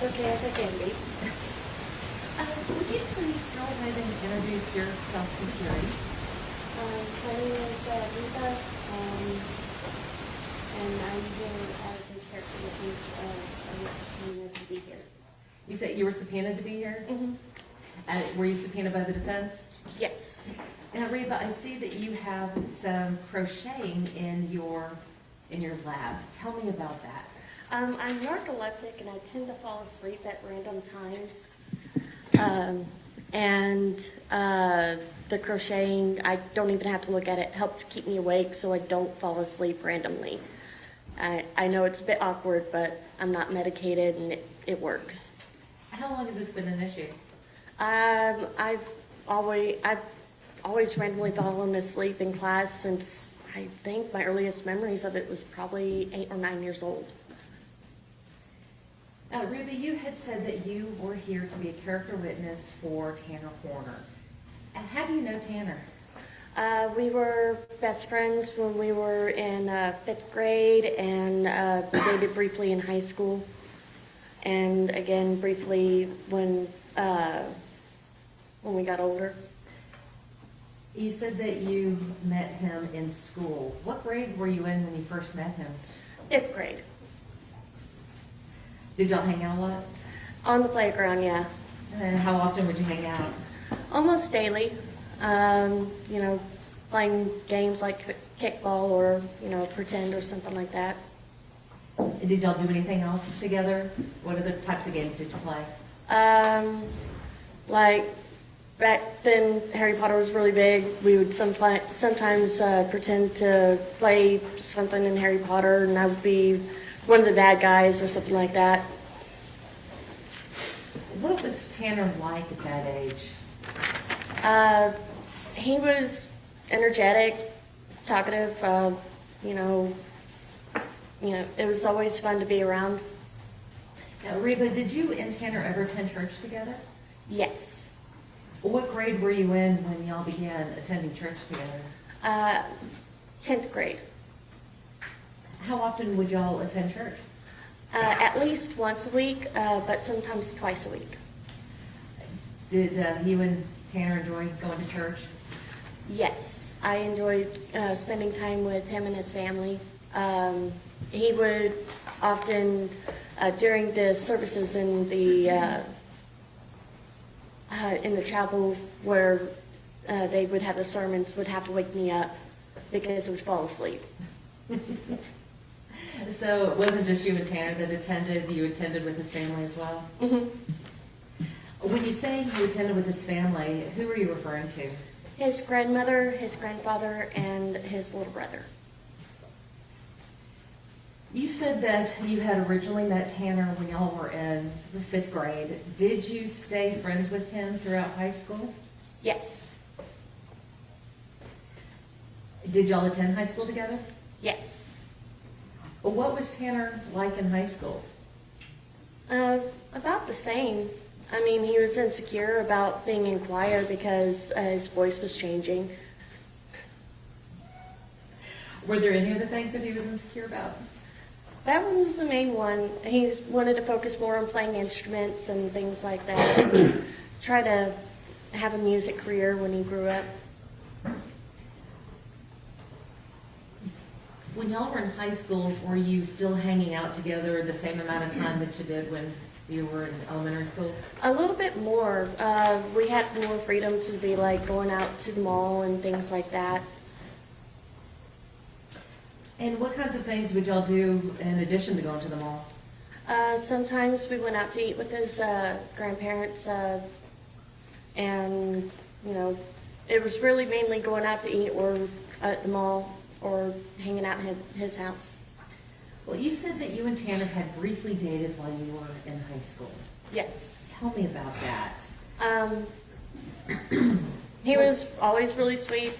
as okay as I can be. Would you please go ahead and introduce yourself to the jury? My name is Reba, and I'm here as a character witness. I was subpoenaed to be here. You said you were subpoenaed to be here? Mm-hmm. Were you subpoenaed by the defense? Yes. Now, Reba, I see that you have some crocheting in your lab. Tell me about that. I'm narcoleptic, and I tend to fall asleep at random times. The crocheting, I don't even have to look at it, helps keep me awake so I don't fall asleep randomly. I know it's a bit awkward, but I'm not medicated, and it works. How long has this been an issue? I've always randomly fallen asleep in class since I think my earliest memories of it was probably 8 or 9 years old. Reba, you had said that you were here to be a character witness for Tanner Horner. How do you know Tanner? We were best friends when we were in 5th grade and dated briefly in high school. And again, briefly when we got older. You said that you met him in school. What grade were you in when you first met him? 5th grade. Did y'all hang out a lot? On the playground, yeah. And how often would you hang out? Almost daily. Playing games like kickball or, pretend or something like that. Did y'all do anything else together? What other types of games did you play? Like back then, Harry Potter was really big. We would sometimes pretend to play something in Harry Potter, and I would be one of the bad guys or something like that. What was Tanner like at that age? He was energetic, talkative. It was always fun to be around. Now, Reba, did you and Tanner ever attend church together? Yes. What grade were you in when y'all began attending church together? 10th grade. How often would y'all attend church? At least once a week, but sometimes twice a week. Did you and Tanner enjoy going to church? Yes, I enjoyed spending time with him and his family. He would often, during the services in the chapel where they would have the sermons, would have to wake me up because I would fall asleep. So it wasn't just you and Tanner that attended, you attended with his family as well? Mm-hmm. When you say you attended with his family, who are you referring to? His grandmother, his grandfather, and his little brother. You said that you had originally met Tanner when y'all were in the 5th grade. Did you stay friends with him throughout high school? Yes. Did y'all attend high school together? Yes. What was Tanner like in high school? About the same. I mean, he was insecure about being in choir because his voice was changing. Were there any other things that he was insecure about? That one was the main one. He wanted to focus more on playing instruments and things like that. Try to have a music career when he grew up. When y'all were in high school, were you still hanging out together the same amount of time that you did when you were in elementary school? A little bit more. We had more freedom to be like going out to the mall and things like that. And what kinds of things would y'all do in addition to going to the mall? Sometimes we went out to eat with his grandparents, and it was really mainly going out to eat or at the mall or hanging out in his house. Well, you said that you and Tanner had briefly dated while you were in high school. Yes. Tell me about that. He was always really sweet,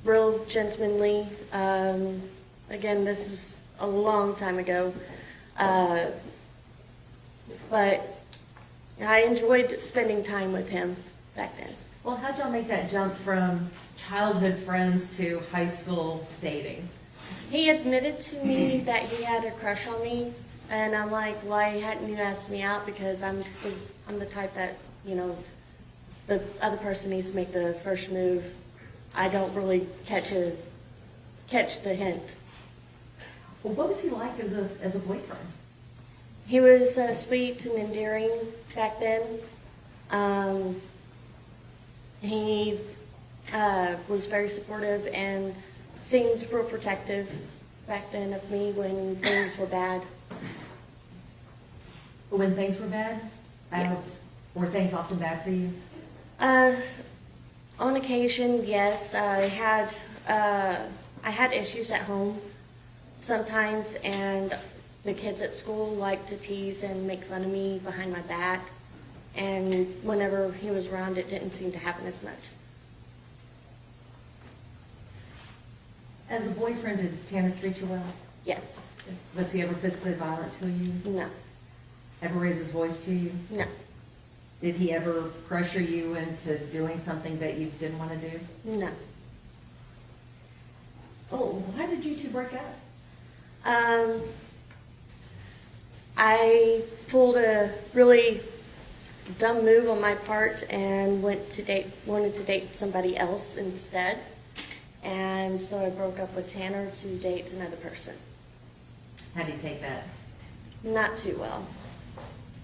real gentlemanly. Again, this was a long time ago. But I enjoyed spending time with him back then. Well, how'd y'all make that jump from childhood friends to high school dating? He admitted to me that he had a crush on me, And I'm like, why hadn't you asked me out? Because I'm the type that, you know, the other person needs to make the first move. I don't really catch the hint. Well, what was he like as a boyfriend? He was sweet and endearing back then. He was very supportive and seemed real protective back then of me when things were bad. When things were bad? Yes. Were things often bad for you? On occasion, yes. I had issues at home sometimes, and the kids at school liked to tease and make fun of me behind my back. And whenever he was around, it didn't seem to happen as much. As a boyfriend, did Tanner treat you well? Yes. Was he ever physically violent to you? No. Ever raise his voice to you? No. Did he ever pressure you into doing something that you didn't want to do? No. Oh, why did you two break up? I pulled a really dumb move on my part and wanted to date somebody else instead. And so I broke up with Tanner to date another person. How did he take that? Not too well.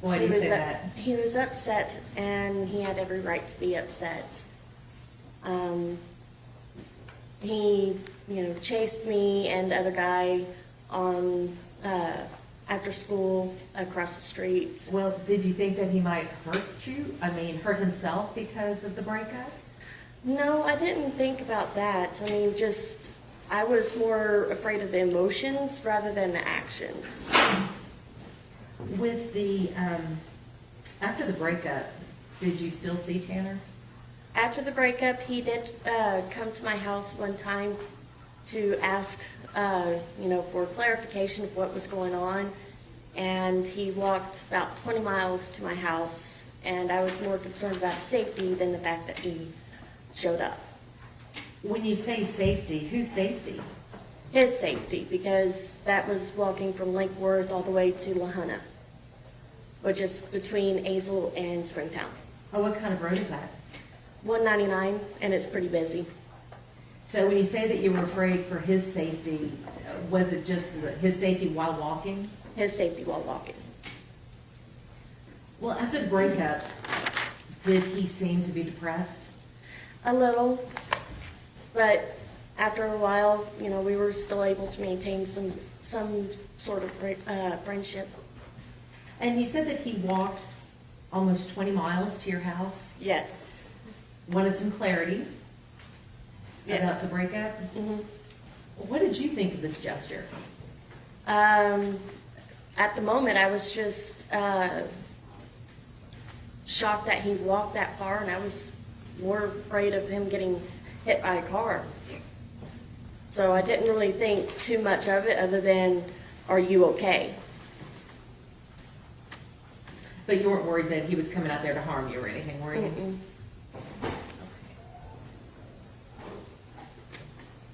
Why do you say that? He was upset, and he had every right to be upset. He, chased me and the other guy on after school across the streets. Well, did you think that he might hurt you? I mean, hurt himself because of the breakup? No, I didn't think about that. I mean, I was more afraid of the emotions rather than the actions. With the, after the breakup, did you still see Tanner? After the breakup, he did come to my house one time to ask, for clarification of what was going on. And he walked about 20 miles to my house, and I was more concerned about safety than the fact that he showed up. When you say safety, whose safety? His safety, because that was walking from Lake Worth all the way to Lahaina, which is between Azle and Springtown. Oh, what kind of road is that? 199, and it's pretty busy. So when you say that you were afraid for his safety, was it just his safety while walking? His safety while walking. Well, after the breakup, did he seem to be depressed? A little, but after a while, we were still able to maintain some sort of friendship. And you said that he walked almost 20 miles to your house? Yes. Wanted some clarity Yes. about the breakup? Mm-hmm. What did you think of this gesture? At the moment, I was just shocked that he walked that far, and I was more afraid of him getting hit by a car. So I didn't really think too much of it other than, are you okay? But you weren't worried that he was coming out there to harm you or anything, were you? Mm-mm.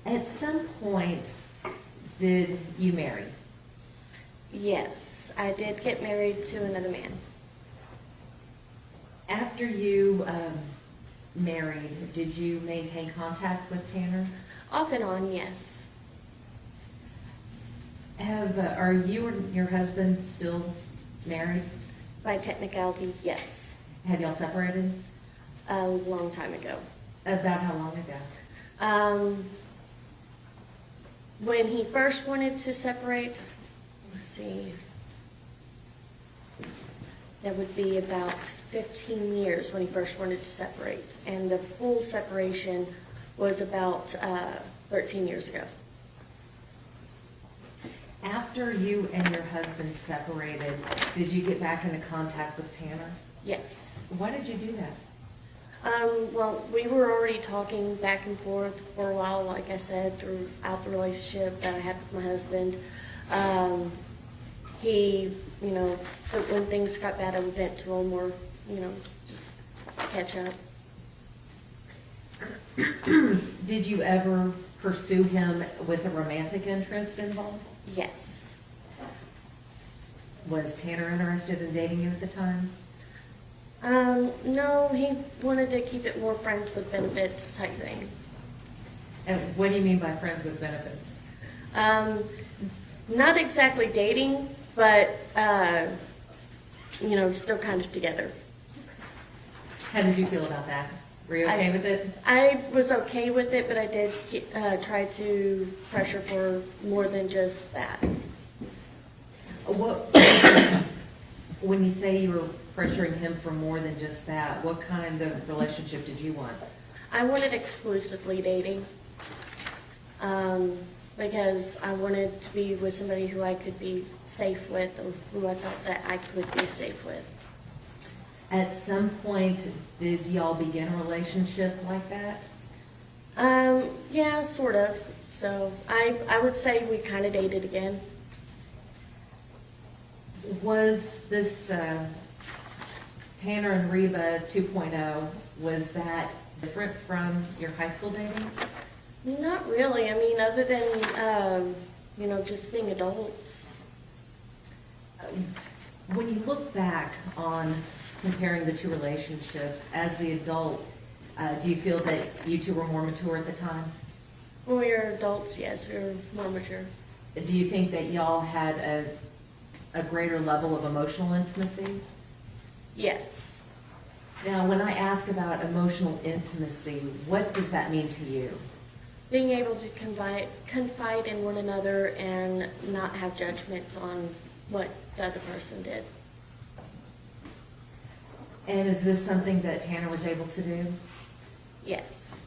At some point, did you marry? Yes, I did get married to another man. After you married, did you maintain contact with Tanner? Off and on, yes. Are you and your husband still married? By technicality, yes. Have y'all separated? A long time ago. About how long ago? When he first wanted to separate, let's see, that would be about 15 years when he first wanted to separate. And the full separation was about 13 years ago. After you and your husband separated, did you get back into contact with Tanner? Yes. Why did you do that? Well, we were already talking back and forth for a while, like I said, throughout the relationship that I had with my husband. He, when things got bad, I would vent to him or, just catch up. Did you ever pursue him with a romantic interest involved? Yes. Was Tanner interested in dating you at the time? No, he wanted to keep it more friends with benefits type thing. And what do you mean by friends with benefits? Not exactly dating, but, still kind of together. How did you feel about that? Were you okay with it? I was okay with it, but I did try to pressure for more than just that. What, when you say you were pressuring him for more than just that, what kind of relationship did you want? I wanted exclusively dating, because I wanted to be with somebody who I could be safe with, or who I felt that I could be safe with. At some point, did y'all begin a relationship like that? Yeah, sort of. So I would say we kind of dated again. Was this Tanner and Reba 2.0, was that different from your high school dating? Not really. I mean, other than, just being adults. When you look back on comparing the two relationships, as the adult, do you feel that you two were more mature at the time? When we were adults, yes, we were more mature. Do you think that y'all had a greater level of emotional intimacy? Yes. Now, when I ask about emotional intimacy, what does that mean to you? Being able to confide in one another and not have judgment on what the other person did. And is this something that Tanner was able to do? Yes.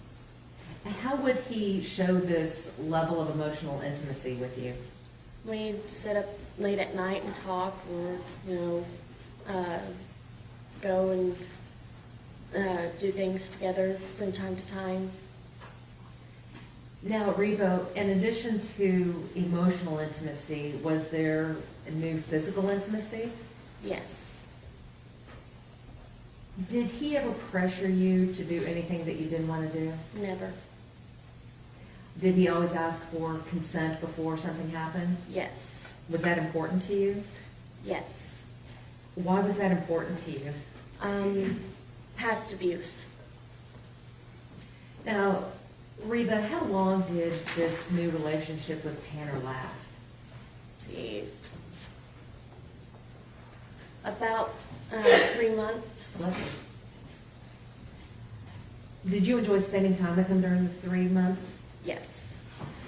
And how would he show this level of emotional intimacy with you? We'd sit up late at night and talk, or, go and do things together from time to time. Now, Reba, in addition to emotional intimacy, was there a new physical intimacy? Yes. Did he ever pressure you to do anything that you didn't want to do? Never. Did he always ask for consent before something happened? Yes. Was that important to you? Yes. Why was that important to you? Past abuse. Now, Reba, how long did this new relationship with Tanner last? See, about 3 months. Did you enjoy spending time with him during the 3 months? Yes.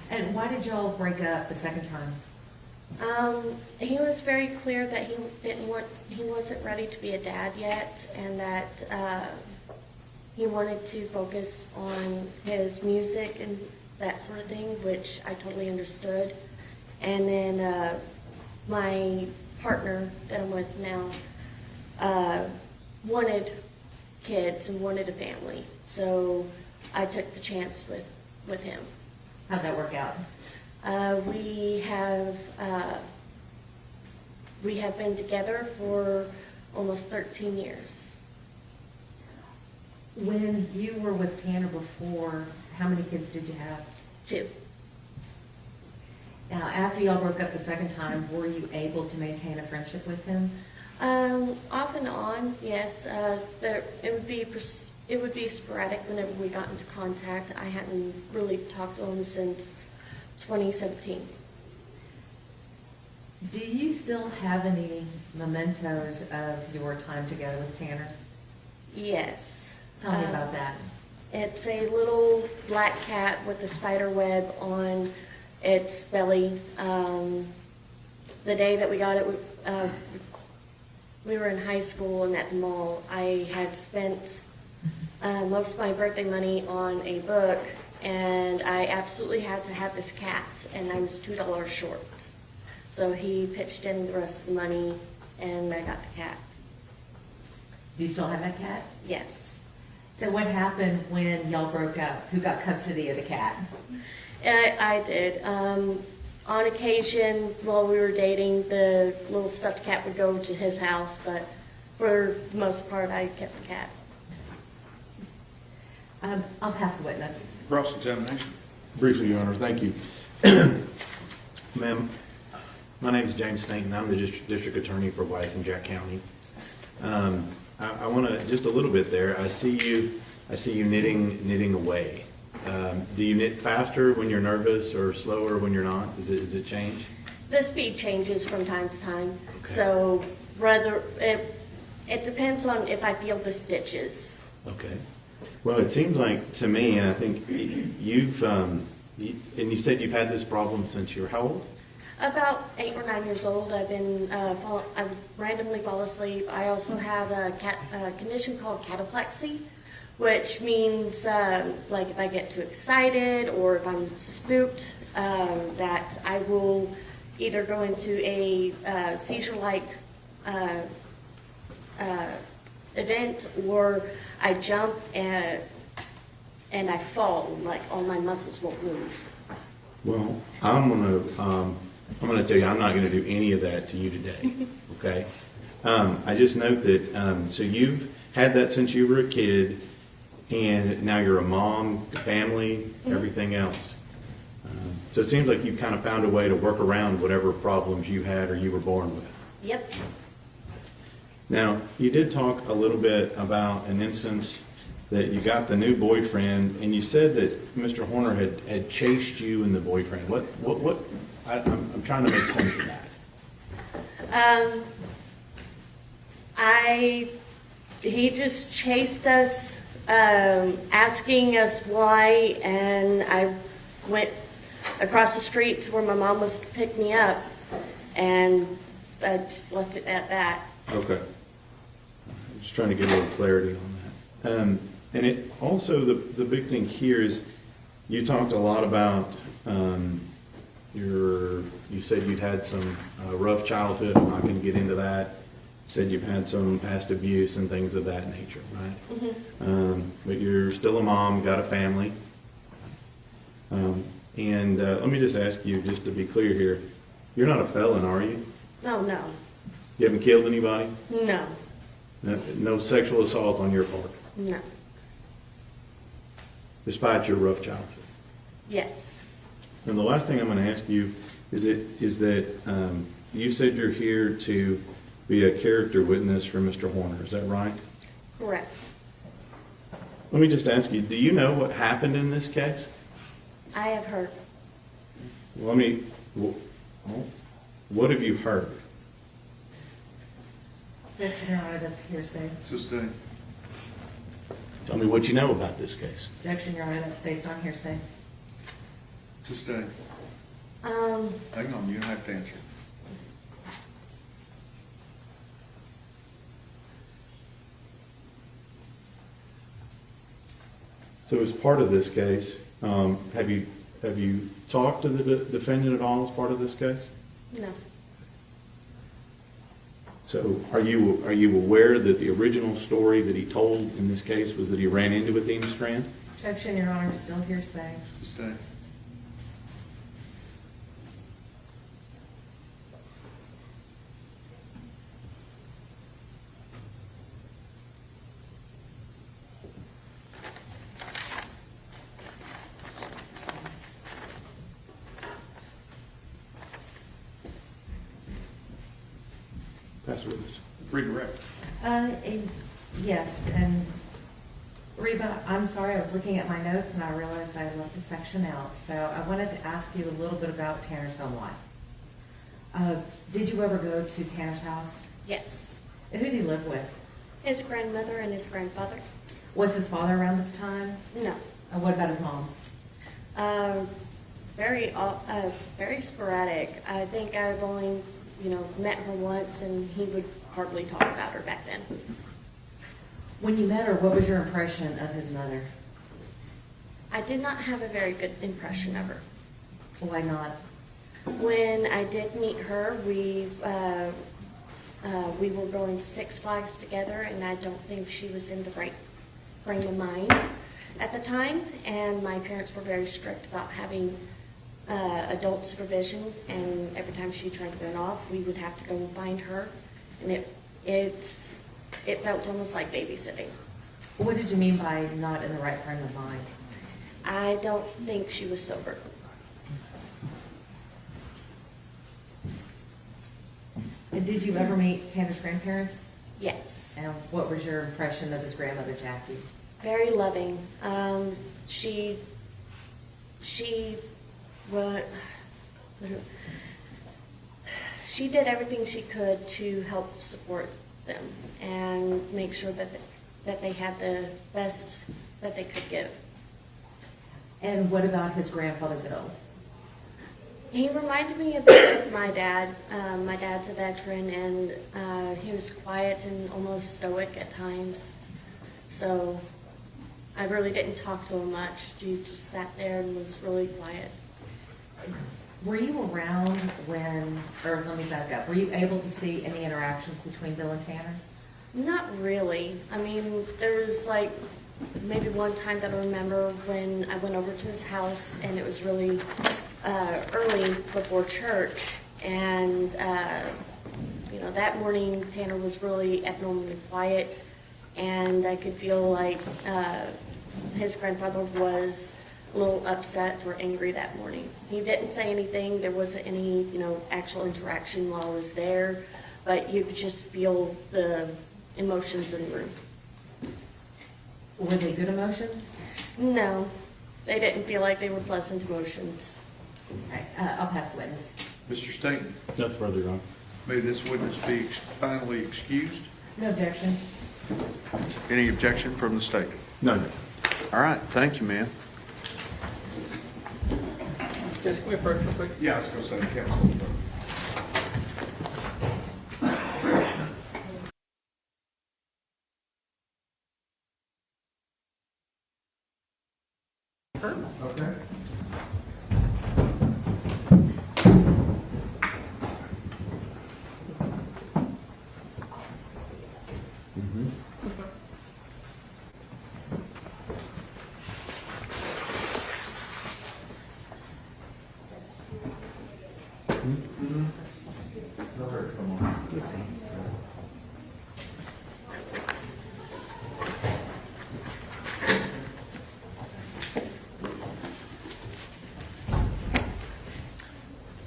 And why did y'all break up the second time? He was very clear that he wasn't ready to be a dad yet, and that he wanted to focus on his music and that sort of thing, which I totally understood. And then my partner that I'm with now wanted kids and wanted a family, so I took the chance with him. How'd that work out? We have been together for almost 13 years. When you were with Tanner before, how many kids did you have? 2. Now, after y'all broke up the second time, were you able to maintain a friendship with him? Off and on, yes. It would be sporadic whenever we got into contact. I hadn't really talked to him since 2017. Do you still have any mementos of your time together with Tanner? Yes. Tell me about that. It's a little black cat with a spider web on its belly. The day that we got it, we were in high school and at the mall. I had spent most of my birthday money on a book, and I absolutely had to have this cat, and I was $2 short. So he pitched in the rest of the money, and I got the cat. Do you still have that cat? Yes. So what happened when y'all broke up? Who got custody of the cat? I did. On occasion, while we were dating, the little stuffed cat would go to his house, but for the most part, I kept the cat. I'll pass the witness. Cross-examination. Briefly, Your Honor, thank you. Ma'am, My name is James Stainton. I'm the district attorney for Weiss and Jack County. I want to, just a little bit there, I see you knitting away. Do you knit faster when you're nervous or slower when you're not? Is it change? The speed changes from time to time. Okay. So it depends on if I feel the stitches. Okay. Well, it seems like to me, and I think you've, and you said you've had this problem since you were how old? About 8 or 9 years old, I've been, I randomly fall asleep. I also have a condition called Cataplexy, which means like if I get too excited or if I'm spooked, that I will either go into a seizure-like event, or I jump and I fall, like all my muscles won't move. Well, I'm gonna tell you, I'm not gonna do any of that to you today, okay? I just note that, so you've had that since you were a kid, and now you're a mom, family, everything else. So it seems like you kind of found a way to work around whatever problems you had or you were born with. Yep. Now, you did talk a little bit about an instance that you got the new boyfriend, and you said that Mr. Horner had chased you and the boyfriend. I'm trying to make sense of that. He just chased us, asking us why, and I went across the street to where my mom was to pick me up, and I just left it at that. Okay. I'm just trying to get a little clarity on that. And it also, the big thing here is you talked a lot about you said you'd had some rough childhood. I'm not going to get into that. You said you've had some past abuse and things of that nature, right? Mm-hmm. But you're still a mom, got a family. And let me just ask you, just to be clear here, you're not a felon, are you? No. You haven't killed anybody? No. No sexual assault on your part? No. Despite your rough childhood? Yes. And the last thing I'm going to ask you is that you said you're here to be a character witness for Mr. Horner. Is that right? Correct. Let me just ask you, do you know what happened in this case? I have heard. What have you heard? Your Honor, that's hearsay. Sustained. Tell me what you know about this case. Objection, Your Honor, that's based on hearsay. Sustained. Um, Hang on, you don't have to answer. So as part of this case, have you talked to the defendant at all as part of this case? no. So are you aware that the original story that he told in this case was that he ran into Athena Strand? Objection, Your Honor, still hearsay. Sustained. Pass the witness. Redirect. Yes, and Reba, I'm sorry, I was looking at my notes and I realized I had left a section out. So I wanted to ask you a little bit about Tanner's home life. Did you ever go to Tanner's house? Yes. Who did he live with? His grandmother and his grandfather? Was his father around at the time? No. What about his mom? Very sporadic. I think I've only, met her once, and he would hardly talk about her back then. When you met her, what was your impression of his mother? I did not have a very good impression of her. Why not? When I did meet her, we were going to Six Flags together, and I don't think she was in the right frame of mind at the time. And my parents were very strict about having adult supervision, and every time she tried to run off, we would have to go and find her, and it felt almost like babysitting. What did you mean by not in the right frame of mind? I don't think she was sober. Did you ever meet Tanner's grandparents? Yes. And what was your impression of his grandmother, Jackie? Very loving. She what she did everything she could to help support them and make sure that they had the best that they could give. And what about his grandfather, Bill? He reminded me a bit of my dad. My dad's a veteran, and he was quiet and almost stoic at times. So I really didn't talk to him much. He just sat there and was really quiet. Were you around when, or let me back up, were you able to see any interactions between Bill and Tanner? Not really. I mean, there was like maybe one time that I remember when I went over to his house, and it was really early before church, and that morning Tanner was really abnormally quiet, and I could feel like his grandfather was a little upset or angry that morning. He didn't say anything. There wasn't any actual interaction while I was there, but you could just feel the emotions in the room. Were they good emotions? No, they didn't feel like they were pleasant emotions. All right, I'll pass the witness. Mr. Stainton, Nothing further, Your Honor. may this witness be finally excused? No objection. Any objection from the state? No. All right, thank you, ma'am. Just come here first, real quick. Yeah, I was going to say, counsel. Okay.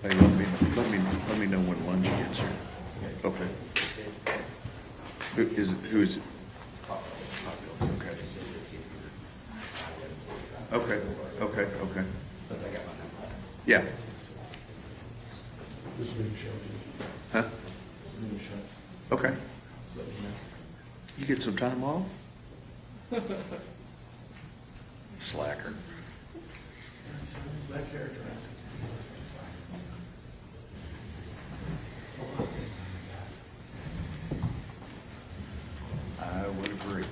Hey, let me know when lunch gets here. Okay. Who is it? Okay. Okay. Yeah. Huh? Okay. You get some time off? Slacker. I would agree.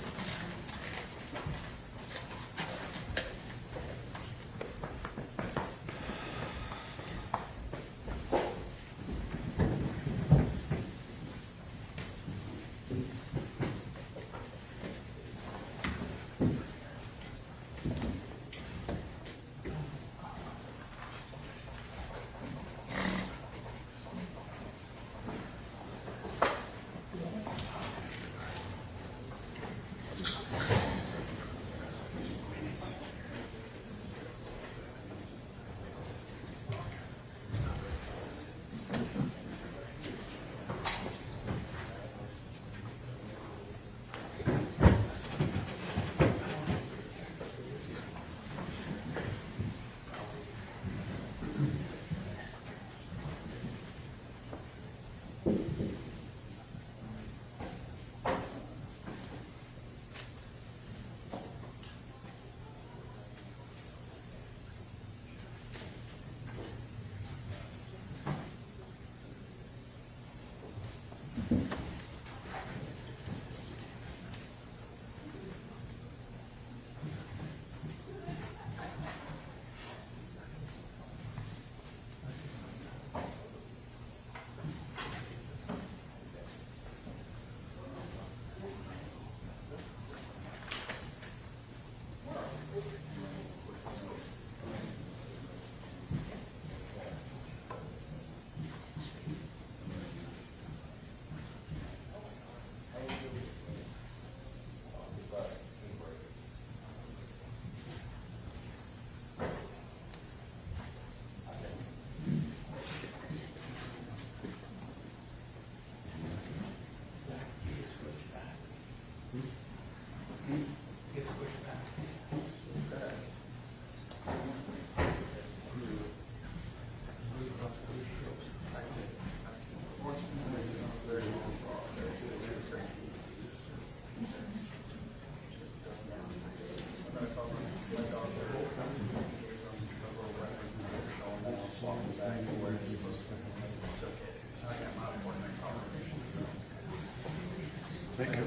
Thank you.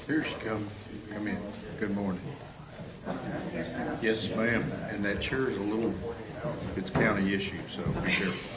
Here she comes. Come in. Good morning. Yes, ma'am. And that chair is a little, it's county issue, so be careful.